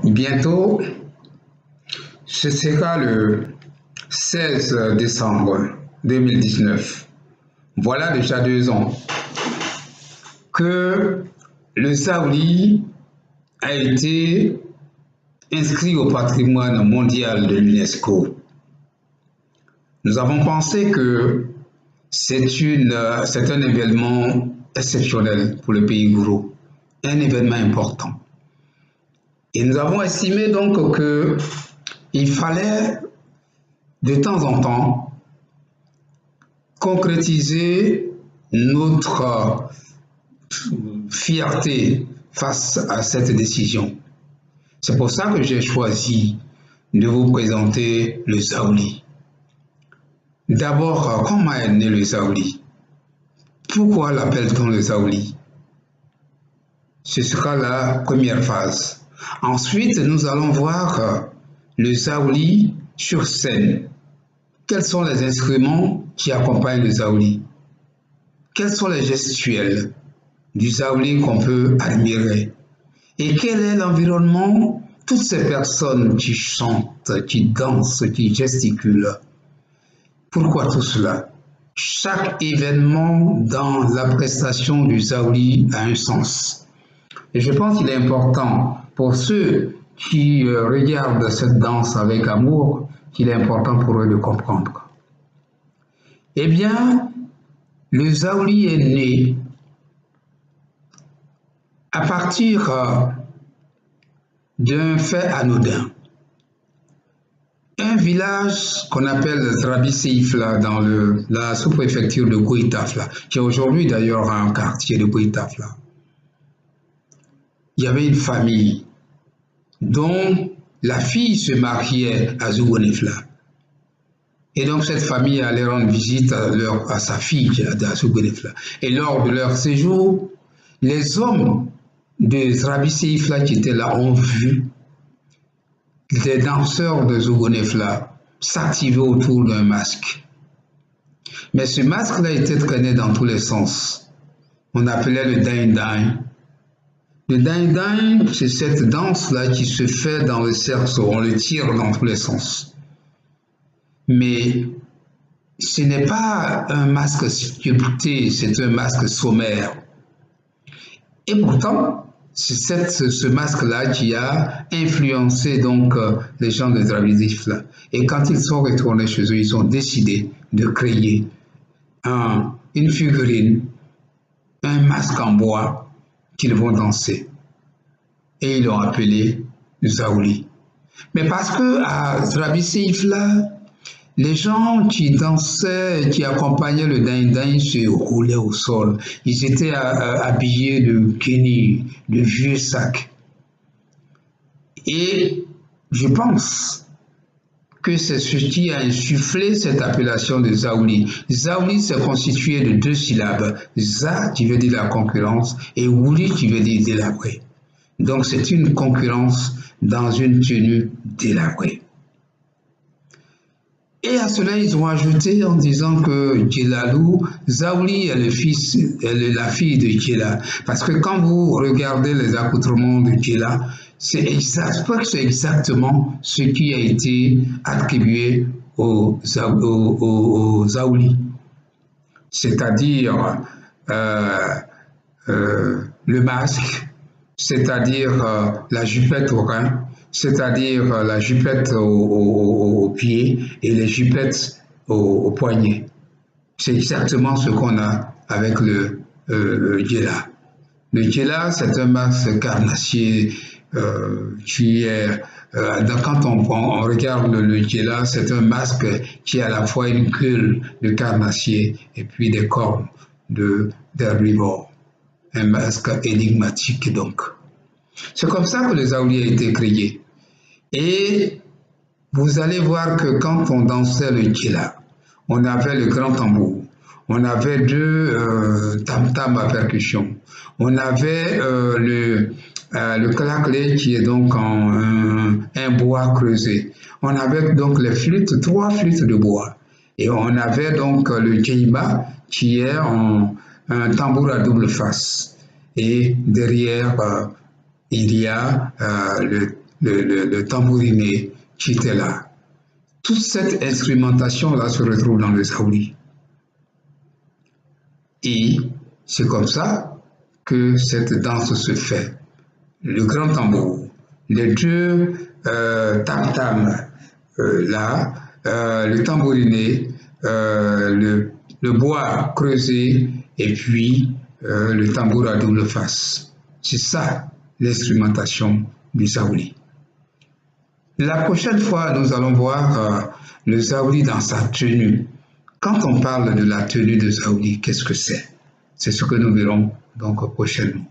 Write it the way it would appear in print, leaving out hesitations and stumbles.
Bientôt, ce sera le 16 décembre 2019. Voilà déjà 2 ans que le Saouli a été inscrit au patrimoine mondial de l'UNESCO. Nous avons pensé que c'est un événement exceptionnel pour le pays Gourou, un événement important. Et nous avons estimé donc qu'il fallait de temps en temps concrétiser notre fierté face à cette décision. C'est pour ça que j'ai choisi de vous présenter le Saouli. D'abord, comment est né le Saouli? Pourquoi l'appelle-t-on le Saouli? Ce sera la première phase. Ensuite, nous allons voir le Saouli sur scène. Quels sont les instruments qui accompagnent le Saouli? Quels sont les gestuels du Saouli qu'on peut admirer? Et quel est l'environnement? Toutes ces personnes qui chantent, qui dansent, qui gesticulent. Pourquoi tout cela? Chaque événement dans la prestation du Saouli a un sens. Et je pense qu'il est important pour ceux qui regardent cette danse avec amour, qu'il est important pour eux de comprendre. Eh bien, le Saouli est né à partir d'un fait anodin. Un village qu'on appelle Rabi Seifla dans la sous-préfecture de Goïtafla, qui est aujourd'hui d'ailleurs un quartier de Goïtafla. Il y avait une famille dont la fille se mariait à Zougonefla. Et donc cette famille allait rendre visite à sa fille à Zougonefla. Et lors de leur séjour, les hommes de Rabi Seifla qui étaient là ont vu les danseurs de Zougonefla s'activer autour d'un masque. Mais ce masque-là était traîné dans tous les sens. On appelait le dain-dain. Le dain-dain, c'est cette danse-là qui se fait dans le cerceau, on le tire dans tous les sens. Mais ce n'est pas un masque sculpté, c'est un masque sommaire. Et pourtant, c'est ce masque-là qui a influencé donc les gens de Dravidifla. Et quand ils sont retournés chez eux, ils ont décidé de créer une figurine, un masque en bois qu'ils vont danser. Et ils l'ont appelé Saouli. Mais parce que à Dravidifla, les gens qui dansaient, qui accompagnaient le dain-dain se roulaient au sol. Ils étaient habillés de guenilles, de vieux sacs. Et je pense que c'est ce qui a insufflé cette appellation de Saouli. Saouli s'est constitué de 2 syllabes. Za qui veut dire la concurrence et Ouli qui veut dire délabré. Donc c'est une concurrence dans une tenue délabrée. Et à cela, ils ont ajouté en disant que Djelalou, Saouli est la fille de Djela. Parce que quand vous regardez les accoutrements de Djela, c'est exactement ce qui a été attribué au Saouli. C'est-à-dire le masque, c'est-à-dire la jupette au rein, c'est-à-dire la jupette au pied et les jupettes au poignet. C'est exactement ce qu'on a avec le djella. Le djella, c'est un masque carnassier qui est... quand on regarde le djella, c'est un masque qui a à la fois une queue de carnassier et puis des cornes d'herbivore. Un masque énigmatique donc. C'est comme ça que le Saouli a été créé. Et vous allez voir que quand on dansait le djella, on avait le grand tambour, on avait 2 tam-tams à percussion, on avait le claquelet qui est donc un bois creusé, on avait donc les flûtes, 3 flûtes de bois, et on avait donc le djemba qui est un tambour à double face, et derrière il y a le tambouriné qui était là. Toute cette instrumentation-là se retrouve dans le saouli. Et c'est comme ça que cette danse se fait. Le grand tambour, les deux tam-tams, là, le tambouriné, le bois creusé et puis le tambour à double face. C'est ça l'instrumentation du saouli. La prochaine fois, nous allons voir le saouli dans sa tenue. Quand on parle de la tenue de saouli, qu'est-ce que c'est? C'est ce que nous verrons donc prochainement.